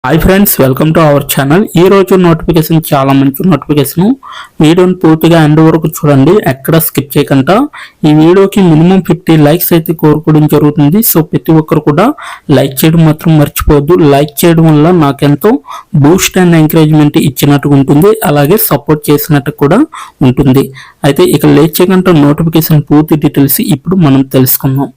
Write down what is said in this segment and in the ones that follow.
Hi friends, welcome to our channel. ఈ రోజు notification చాలా మంచి నోటిఫికేషన్. వీడియోని పూర్తిగా ఎండ్ వరకు చూడండి, ఎక్కడ స్కిప్ చేయకుండా. ఈ వీడియోకి మినిమం 50 లైక్స్ అయితే కోరుకోవడం జరుగుతుంది. సో ప్రతి ఒక్కరు కూడా లైక్ చేయడం మాత్రం మర్చిపోవద్దు. లైక్ చేయడం వల్ల నాకెంతో బూస్ట్ అండ్ ఎంకరేజ్మెంట్ ఇచ్చినట్టుగా ఉంటుంది, అలాగే సపోర్ట్ చేసినట్టు కూడా ఉంటుంది. అయితే ఇక లేట్ చేయకుండా నోటిఫికేషన్ పూర్తి డీటెయిల్స్ ఇప్పుడు మనం తెలుసుకుందాం.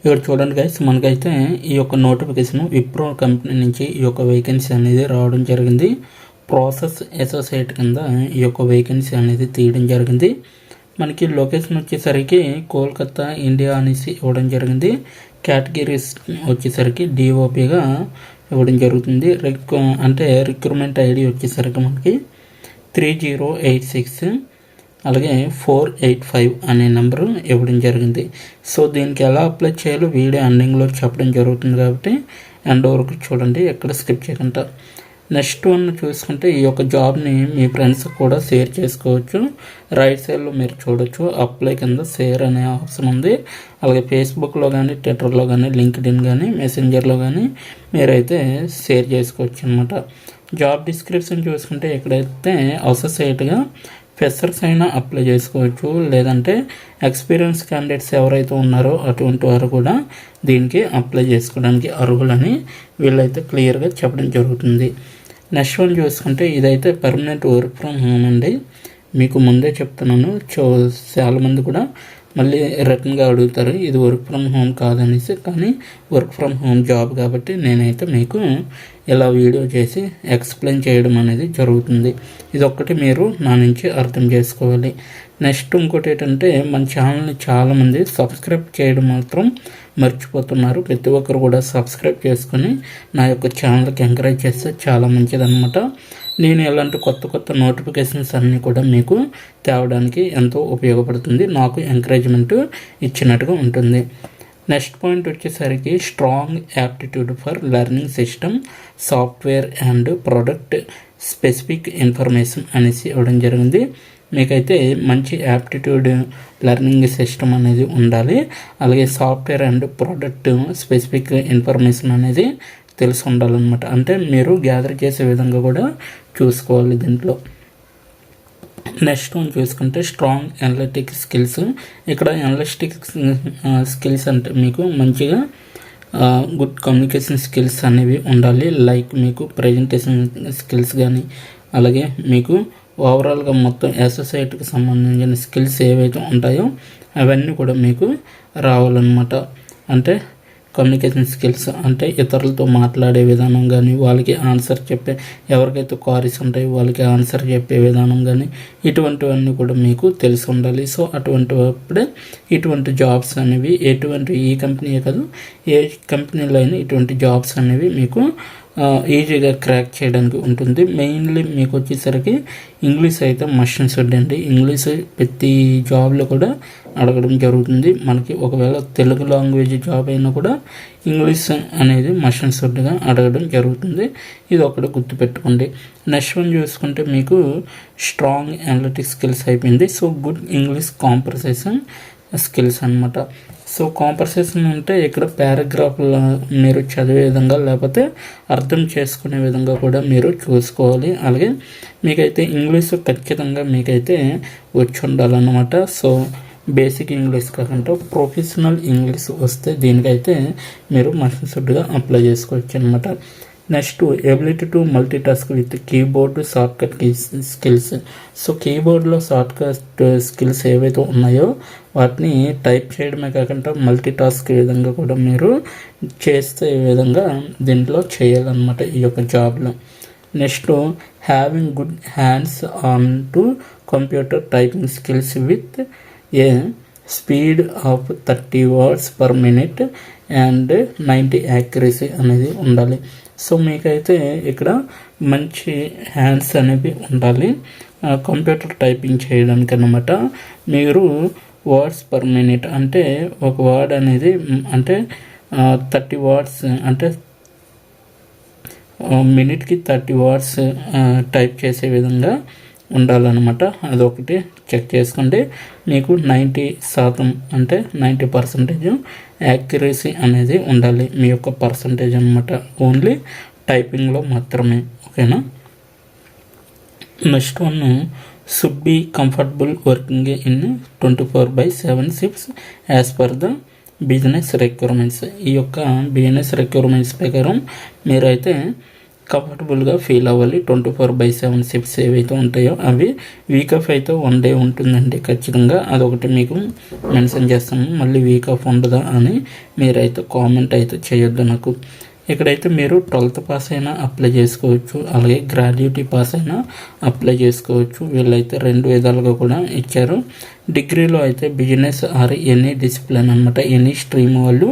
ఇక్కడ చూడండి గైస్, మనకైతే ఈ యొక్క నోటిఫికేషన్ విప్రో కంపెనీ నుంచి ఈ యొక్క వేకెన్సీ అనేది రావడం జరిగింది. ప్రాసెస్ అసోసియేట్ కింద ఈ యొక్క వేకెన్సీ అనేది తీయడం జరిగింది. మనకి లొకేషన్ వచ్చేసరికి కోల్కతా ఇండియా అనేసి ఇవ్వడం జరిగింది. కేటగిరీస్ వచ్చేసరికి డిఓపిగా ఇవ్వడం జరుగుతుంది. అంటే రిక్రూట్మెంట్ ఐడి వచ్చేసరికి మనకి 3086 అలాగే 485 అనే నెంబరు ఇవ్వడం జరిగింది. సో దీనికి ఎలా అప్లై చేయాలో వీడియో ఎండింగ్లో చెప్పడం జరుగుతుంది, కాబట్టి ఎండ్ వరకు చూడండి, ఎక్కడ స్కిప్ చేయకుండా. నెక్స్ట్ వన్ చూసుకుంటే ఈ యొక్క జాబ్ని మీ ఫ్రెండ్స్ కూడా షేర్ చేసుకోవచ్చు. రైట్ సైడ్లో మీరు చూడొచ్చు, అప్లై కింద షేర్ అనే ఆప్షన్ ఉంది. అలాగే ఫేస్బుక్లో కానీ, ట్విట్టర్లో కానీ, లింక్డ్ఇన్ కానీ, మెసెంజర్లో కానీ మీరైతే షేర్ చేసుకోవచ్చు అనమాట. జాబ్ డిస్క్రిప్షన్ చూసుకుంటే ఇక్కడైతే అసోసియేట్గా ఫ్రెషర్స్ అయినా అప్లై చేసుకోవచ్చు, లేదంటే ఎక్స్పీరియన్స్ క్యాండిడేట్స్ ఎవరైతే ఉన్నారో అటువంటి వారు కూడా దీనికి అప్లై చేసుకోవడానికి అర్హులని వీళ్ళైతే క్లియర్గా చెప్పడం జరుగుతుంది. నెక్స్ట్ వన్ చూసుకుంటే ఇదైతే పర్మనెంట్ వర్క్ ఫ్రమ్ హోమ్ అండి. మీకు ముందే చెప్తున్నాను, చాలామంది కూడా మళ్ళీ రిటర్న్గా అడుగుతారు ఇది వర్క్ ఫ్రమ్ హోమ్ కాదనేసి. కానీ వర్క్ ఫ్రమ్ హోమ్ జాబ్ కాబట్టి నేనైతే మీకు ఇలా వీడియో చేసి ఎక్స్ప్లెయిన్ చేయడం అనేది జరుగుతుంది. ఇది ఒక్కటి మీరు నా నుంచి అర్థం చేసుకోవాలి. నెక్స్ట్ ఇంకోటి ఏంటంటే, మన ఛానల్ని చాలామంది సబ్స్క్రైబ్ చేయడం మాత్రం మర్చిపోతున్నారు. ప్రతి ఒక్కరు కూడా సబ్స్క్రైబ్ చేసుకొని నా యొక్క ఛానల్కి ఎంకరేజ్ చేస్తే చాలా మంచిదన్నమాట. నేను ఇలాంటి కొత్త కొత్త నోటిఫికేషన్స్ అన్నీ కూడా మీకు తేవడానికి ఎంతో ఉపయోగపడుతుంది, నాకు ఎంకరేజ్మెంట్ ఇచ్చినట్టుగా ఉంటుంది. నెక్స్ట్ పాయింట్ వచ్చేసరికి strong aptitude for learning system, software and product specific information అనేసి ఇవ్వడం జరిగింది. మీకైతే మంచి యాప్టిట్యూడ్ లెర్నింగ్ సిస్టమ్ అనేది ఉండాలి, అలాగే software and product specific information అనేది తెలిసి ఉండాలన్నమాట. అంటే మీరు గ్యాదర్ చేసే విధంగా కూడా చూసుకోవాలి దీంట్లో. నెక్స్ట్ వన్ చూసుకుంటే స్ట్రాంగ్ అనలిటిక్ స్కిల్స్. ఇక్కడ అనలిటిక్ స్కిల్స్ అంటే మీకు మంచిగా గుడ్ కమ్యూనికేషన్ స్కిల్స్ అనేవి ఉండాలి. లైక్ మీకు ప్రజెంటేషన్ స్కిల్స్ కానీ, అలాగే మీకు ఓవరాల్గా మొత్తం అసోసియేట్కి సంబంధించిన స్కిల్స్ ఏవైతే ఉంటాయో అవన్నీ కూడా మీకు రావాలన్నమాట. అంటే కమ్యూనికేషన్ స్కిల్స్ అంటే ఇతరులతో మాట్లాడే విధానం కానీ, వాళ్ళకి ఆన్సర్ చెప్పే, ఎవరికైతే క్వారీస్ ఉంటాయో వాళ్ళకి ఆన్సర్ చెప్పే విధానం కానీ, ఇటువంటివన్నీ కూడా మీకు తెలిసి ఉండాలి. సో అప్పుడే ఇటువంటి జాబ్స్ అనేవి ఈ కంపెనీయే కాదు, ఏ కంపెనీలో అయినా ఇటువంటి జాబ్స్ అనేవి మీకు ఈజీగా క్రాక్ చేయడానికి ఉంటుంది. మెయిన్లీ మీకు వచ్చేసరికి ఇంగ్లీష్ అయితే మస్ట్ షుడ్ అండి. ఇంగ్లీష్ ప్రతి జాబ్లో కూడా అడగడం జరుగుతుంది. మనకి ఒకవేళ తెలుగు లాంగ్వేజ్ జాబ్ అయినా కూడా ఇంగ్లీష్ అనేది మస్ట్ షుడ్గా అడగడం జరుగుతుంది. ఇది ఒకటి గుర్తుపెట్టుకోండి. నెక్స్ట్ వన్ చూసుకుంటే మీకు స్ట్రాంగ్ అనలిటిక్ స్కిల్స్ అయిపోయింది. So good English conversation skills అనమాట. సో కాన్వర్సేషన్ అంటే ఇక్కడ పారాగ్రాఫ్లో మీరు చదివే విధంగా, లేకపోతే అర్థం చేసుకునే విధంగా కూడా మీరు చూసుకోవాలి. అలాగే మీకైతే ఇంగ్లీష్ ఖచ్చితంగా మీకైతే వచ్చి ఉండాలన్నమాట. సో బేసిక్ ఇంగ్లీష్ కాకుండా ప్రొఫెషనల్ ఇంగ్లీష్ వస్తే దీనికైతే మీరు మస్ట్గా అప్లై చేసుకోవచ్చు అనమాట. Next ability to multi task with keyboard shortcut skills. So కీబోర్డ్లో షార్ట్కట్ స్కిల్స్ ఏవైతే ఉన్నాయో వాటిని టైప్ చేయడమే కాకుండా మల్టీ టాస్క్ విధంగా కూడా మీరు చేసే విధంగా దీంట్లో చేయాలన్నమాట ఈ యొక్క జాబ్లో. Next having good hands on to computer typing skills with a speed of 30 words per minute and 90 accuracy అనేది ఉండాలి. సో మీకైతే ఇక్కడ మంచి హ్యాండ్స్ అనేవి ఉండాలి కంప్యూటర్ టైపింగ్ చేయడానికి అన్నమాట. మీరు వర్డ్స్ పర్ మినిట్ అంటే ఒక వర్డ్ అనేది అంటే 30 words అంటే మినిట్కి 30 words టైప్ చేసే విధంగా ఉండాలన్నమాట. అదొకటి చెక్ చేసుకోండి. మీకు 90% అంటే 90% యాక్యురసీ అనేది ఉండాలి మీ యొక్క పర్సంటేజ్ అనమాట. ఓన్లీ టైపింగ్లో మాత్రమే. ఓకేనా. Next one, should be comfortable working in 24/7 shifts as per the business requirements. ఈ యొక్క బిజినెస్ రిక్వైర్మెంట్స్ ప్రకారం మీరైతే కంఫర్టబుల్గా ఫీల్ అవ్వాలి. 24/7 షిఫ్ట్స్ ఏవైతే ఉంటాయో అవి వీక్ ఆఫ్ అయితే 1 డే ఉంటుందండి ఖచ్చితంగా. అదొకటి మీకు మెన్షన్ చేస్తాము. మళ్ళీ వీక్ ఆఫ్ ఉండదా అని మీరైతే కామెంట్ అయితే చేయొద్దు నాకు. ఇక్కడైతే మీరు 12th పాస్ అయినా అప్లై చేసుకోవచ్చు, అలాగే గ్రాడ్యుయేటీ పాస్ అయినా అప్లై చేసుకోవచ్చు. వీళ్ళైతే 2 విధాలుగా కూడా ఇచ్చారు. డిగ్రీలో అయితే బిజినెస్ ఆర్ ఎనీ డిసిప్లిన్ అనమాట, ఎనీ స్ట్రీమ్ వాళ్ళు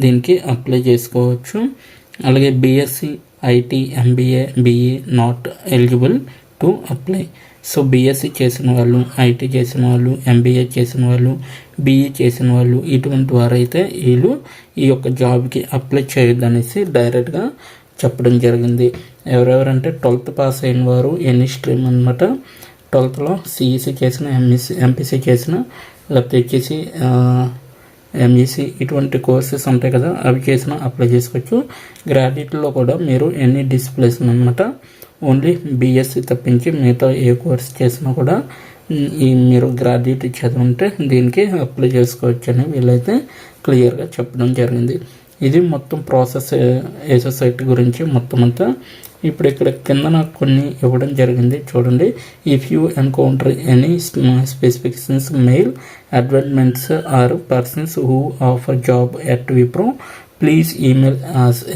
దీనికి అప్లై చేసుకోవచ్చు. అలాగే BSc, IT, MBA, BE not eligible to apply. So BSc చేసిన వాళ్ళు, ఐటీ చేసిన వాళ్ళు, ఎంబీఏ చేసిన వాళ్ళు, బీఈ చేసిన వాళ్ళు, ఇటువంటి వారైతే వీళ్ళు ఈ యొక్క జాబ్కి అప్లై చేయొద్దనేసి డైరెక్ట్గా చెప్పడం జరిగింది. ఎవరెవరంటే 12th పాస్ అయిన వారు ఎనీ స్ట్రీమ్ అనమాట. 12thలో సిఈసీ చేసిన, ఎంపీసీ చేసిన, లేకపోతే వచ్చేసి ఎంఈసీ ఇటువంటి కోర్సెస్ ఉంటాయి కదా, అవి చేసినా అప్లై చేసుకోవచ్చు. గ్రాడ్యుయేట్లో కూడా మీరు ఎనీ డిసిప్లిన్ అనమాట. ఓన్లీ బీఎస్సీ తప్పించి మిగతా ఏ కోర్స్ చేసినా కూడా మీరు గ్రాడ్యుయేట్ చదివింటే దీనికి అప్లై చేసుకోవచ్చు అని వీళ్ళైతే క్లియర్గా చెప్పడం జరిగింది. ఇది మొత్తం ప్రాసెస్ సైట్ గురించి మొత్తం అంతా. ఇప్పుడు ఇక్కడ కింద నాకు కొన్ని ఇవ్వడం జరిగింది చూడండి. If you encounter any specifications, mail advertisements or persons who offer job at Wipro, please email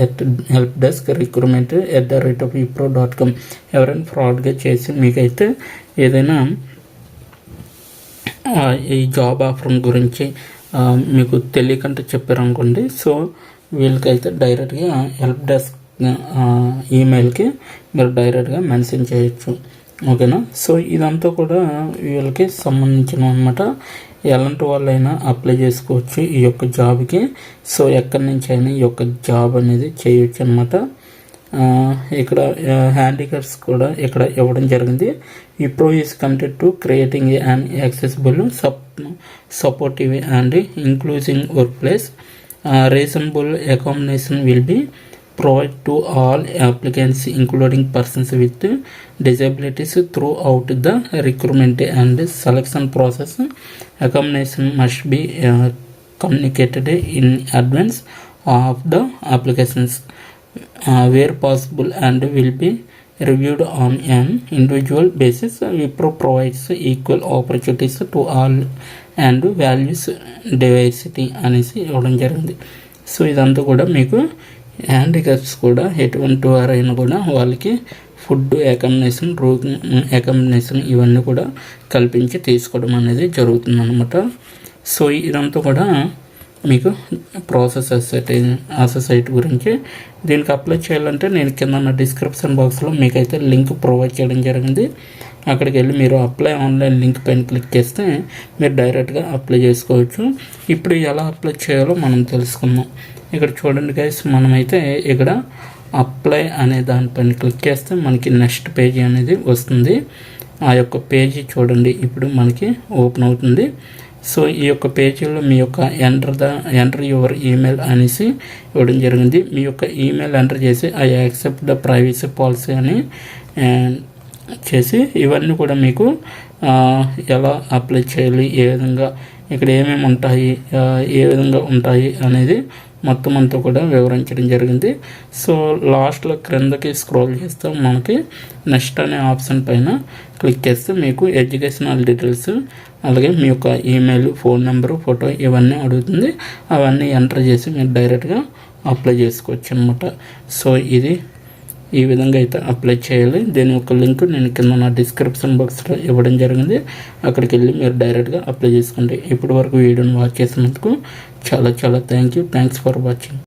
at helpdesk.recruitment@wipro.com. ఎవరైనా ఫ్రాడ్గా చేసి మీకైతే ఏదైనా ఈ జాబ్ ఆఫర్ గురించి మీకు తెలియకుండా చెప్పారనుకోండి, సో వీళ్ళకైతే డైరెక్ట్గా హెల్ప్ డెస్క్ ఈమెయిల్కి మీరు డైరెక్ట్గా మెన్షన్ చేయొచ్చు. ఓకేనా. సో ఇదంతా కూడా వీళ్ళకి సంబంధించిన అనమాట. ఎలాంటి వాళ్ళైనా అప్లై చేసుకోవచ్చు ఈ యొక్క జాబ్కి. సో ఎక్కడి నుంచి అయినా ఈ యొక్క జాబ్ అనేది చేయొచ్చు అనమాట. ఇక్కడ హ్యాండిక్యాప్స్ కూడా ఇక్కడ ఇవ్వడం జరిగింది. Wipro is committed to creating an accessible, supportive and inclusive workplace. Reasonable accommodation will be provided to all applicants including persons with disabilities throughout the recruitment and selection process. Accommodation must be communicated in advance of the applications where possible and will be reviewed on an individual basis. Wipro provides equal opportunities to all and values diversity అనేసి ఇవ్వడం జరిగింది. So ఇదంతా కూడా మీకు handicaps కూడా ఎటువంటి వారైనా కూడా వాళ్ళకి ఫుడ్, అకామిడేషన్ ఇవన్నీ కూడా కల్పించి తీసుకోవడం అనేది జరుగుతుంది అనమాట. సో ఇదంతా కూడా మీకు ప్రాసెస్ సైట్ గురించి. దీనికి అప్లై చేయాలంటే నేను కింద నా డిస్క్రిప్షన్ బాక్స్లో మీకైతే లింక్ ప్రొవైడ్ చేయడం జరిగింది. అక్కడికి వెళ్ళి మీరు అప్లై ఆన్లైన్ లింక్ పైన క్లిక్ చేస్తే మీరు డైరెక్ట్గా అప్లై చేసుకోవచ్చు. ఇప్పుడు ఎలా అప్లై చేయాలో మనం తెలుసుకుందాం. ఇక్కడ చూడండి గైస్, మనమైతే ఇక్కడ అప్లై అనే దానిపైన క్లిక్ చేస్తే మనకి నెక్స్ట్ పేజీ అనేది వస్తుంది. ఆ యొక్క పేజీ చూడండి ఇప్పుడు మనకి ఓపెన్ అవుతుంది. సో ఈ యొక్క పేజీలో మీ యొక్క ఎంటర్ యువర్ ఈమెయిల్ అనేసి ఇవ్వడం జరిగింది. మీ యొక్క ఈమెయిల్ ఎంటర్ చేసి I accept the privacy policy అని చేసి ఇవన్నీ కూడా మీకు ఎలా అప్లై చేయాలి, ఏ విధంగా ఇక్కడ ఏమేమి ఉంటాయి, ఏ విధంగా ఉంటాయి అనేది మొత్తం అంతా కూడా వివరించడం జరిగింది. సో లాస్ట్లో క్రిందకి స్క్రోల్ చేస్తే మనకి నెక్స్ట్ అనే ఆప్షన్ పైన క్లిక్ చేస్తే మీకు ఎడ్యుకేషనల్ డీటెయిల్స్, అలాగే మీ యొక్క ఈమెయిల్, ఫోన్ నెంబరు, ఫోటో ఇవన్నీ అడుగుతుంది. అవన్నీ ఎంటర్ చేసి మీరు డైరెక్ట్గా అప్లై చేసుకోవచ్చు అనమాట. సో ఇది ఈ విధంగా అయితే అప్లై చేయాలి. దీని యొక్క లింక్ నేను కింద నా డిస్క్రిప్షన్ బాక్స్లో ఇవ్వడం జరిగింది. అక్కడికి వెళ్ళి మీరు డైరెక్ట్గా అప్లై చేసుకోండి. ఇప్పటి వరకు వీడియోని వాచ్ చేసినందుకు చాలా థ్యాంక్స్ ఫర్ వాచింగ్.